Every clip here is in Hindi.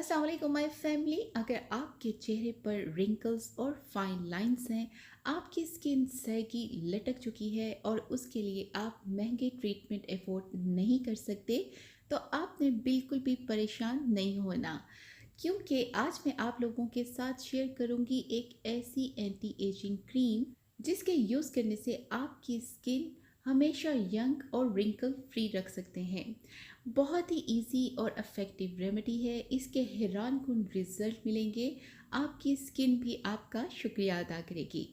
अस्सलाम वालेकुम माय फैमिली। अगर आपके चेहरे पर रिंकल्स और फाइन लाइंस हैं, आपकी स्किन सैगी लटक चुकी है और उसके लिए आप महंगे ट्रीटमेंट अफोर्ड नहीं कर सकते, तो आपने बिल्कुल भी परेशान नहीं होना, क्योंकि आज मैं आप लोगों के साथ शेयर करूंगी एक ऐसी एंटी एजिंग क्रीम जिसके यूज़ करने से आपकी स्किन हमेशा यंग और रिंकल फ्री रख सकते हैं। बहुत ही इजी और इफ़ेक्टिव रेमेडी है। इसके हैरान कुन रिजल्ट मिलेंगे। आपकी स्किन भी आपका शुक्रिया अदा करेगी।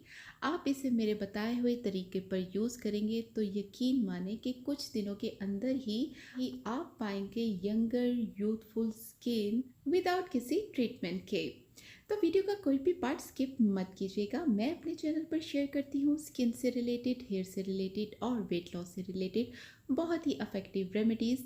आप इसे मेरे बताए हुए तरीके पर यूज़ करेंगे तो यकीन माने कि कुछ दिनों के अंदर ही आप पाएंगे यंगर यूथफुल स्किन विदाउट किसी ट्रीटमेंट के। तो वीडियो का कोई भी पार्ट स्किप मत कीजिएगा। मैं अपने चैनल पर शेयर करती हूँ स्किन से रिलेटेड, हेयर से रिलेटेड और वेट लॉस से रिलेटेड बहुत ही इफ़ेक्टिव रेमेडीज़।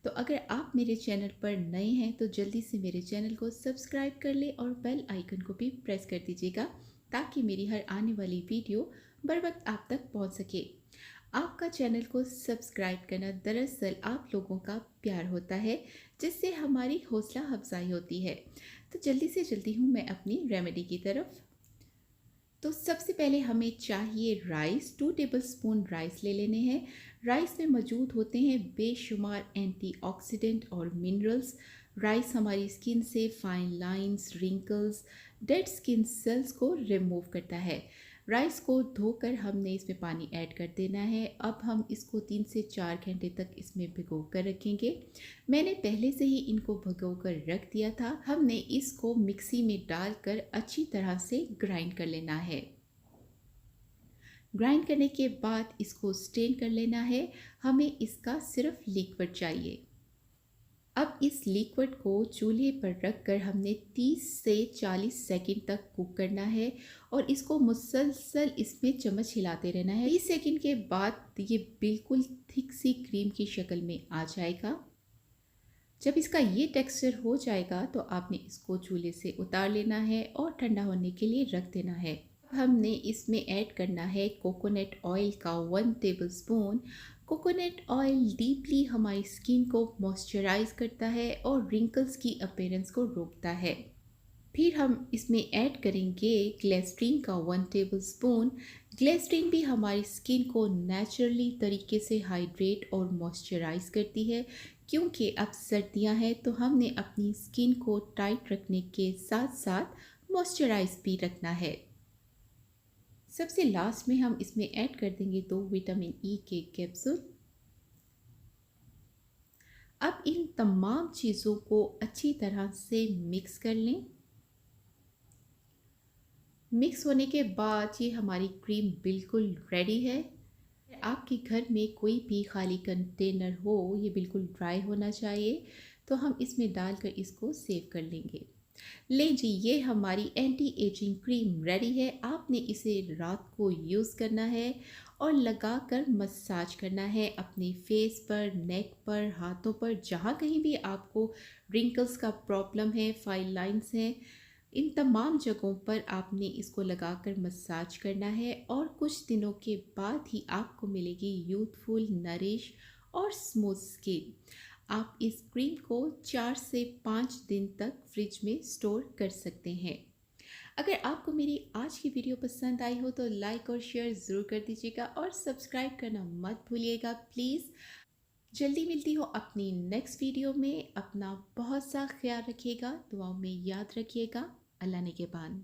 तो अगर आप मेरे चैनल पर नए हैं तो जल्दी से मेरे चैनल को सब्सक्राइब कर ले और बेल आइकन को भी प्रेस कर दीजिएगा, ताकि मेरी हर आने वाली वीडियो बर वक्त आप तक पहुंच सके। आपका चैनल को सब्सक्राइब करना दरअसल आप लोगों का प्यार होता है, जिससे हमारी हौसला अफजाई होती है। तो जल्दी से जल्दी हूँ मैं अपनी रेमेडी की तरफ। तो सबसे पहले हमें चाहिए राइस। 2 टेबलस्पून राइस ले लेने हैं। राइस में मौजूद होते हैं बेशुमार एंटीऑक्सीडेंट और मिनरल्स। राइस हमारी स्किन से fine lines, wrinkles, dead skin cells को रिमूव करता है। राइस को धोकर हमने इसमें पानी ऐड कर देना है। अब हम इसको 3 से 4 घंटे तक इसमें भिगो कर रखेंगे। मैंने पहले से ही इनको भिगो कर रख दिया था। हमने इसको मिक्सी में डालकर अच्छी तरह से ग्राइंड कर लेना है। ग्राइंड करने के बाद इसको स्ट्रेन कर लेना है। हमें इसका सिर्फ लिक्विड चाहिए। अब इस लिक्विड को चूल्हे पर रखकर हमने 30 से 40 सेकंड तक कुक करना है और इसको मुसलसल इसमें चम्मच हिलाते रहना है। 30 सेकंड के बाद ये बिल्कुल थिक सी क्रीम की शक्ल में आ जाएगा। जब इसका ये टेक्सचर हो जाएगा तो आपने इसको चूल्हे से उतार लेना है और ठंडा होने के लिए रख देना है। अब हमने इसमें ऐड करना है कोकोनट ऑयल का 1 टेबलस्पून। कोकोनट ऑयल डीपली हमारी स्किन को मॉइस्चराइज करता है और रिंकल्स की अपीयरेंस को रोकता है। फिर हम इसमें ऐड करेंगे ग्लिसरीन का 1 टेबलस्पून। ग्लिसरीन भी हमारी स्किन को नेचुरली तरीके से हाइड्रेट और मॉइस्चराइज करती है, क्योंकि अब सर्दियां हैं तो हमने अपनी स्किन को टाइट रखने के साथ साथ मॉइस्चराइज भी रखना है। सबसे लास्ट में हम इसमें ऐड कर देंगे 2 विटामिन ई के कैप्सूल। अब इन तमाम चीज़ों को अच्छी तरह से मिक्स कर लें। मिक्स होने के बाद ये हमारी क्रीम बिल्कुल रेडी है। आपके घर में कोई भी खाली कंटेनर हो, ये बिल्कुल ड्राई होना चाहिए, तो हम इसमें डालकर इसको सेव कर लेंगे। ले जी, ये हमारी एंटी एजिंग क्रीम रेडी है। आपने इसे रात को यूज़ करना है और लगाकर मसाज करना है अपने फेस पर, नेक पर, हाथों पर, जहाँ कहीं भी आपको रिंकल्स का प्रॉब्लम है, फाइन लाइंस हैं, इन तमाम जगहों पर आपने इसको लगाकर मसाज करना है और कुछ दिनों के बाद ही आपको मिलेगी यूथफुल, नरिश और स्मूथ स्किन। आप इस क्रीम को 4 से 5 दिन तक फ्रिज में स्टोर कर सकते हैं। अगर आपको मेरी आज की वीडियो पसंद आई हो तो लाइक और शेयर ज़रूर कर दीजिएगा और सब्सक्राइब करना मत भूलिएगा प्लीज़। जल्दी मिलती हूँ अपनी नेक्स्ट वीडियो में। अपना बहुत सा ख्याल रखिएगा, दुआओं में याद रखिएगा। अल्लाह ने के बान।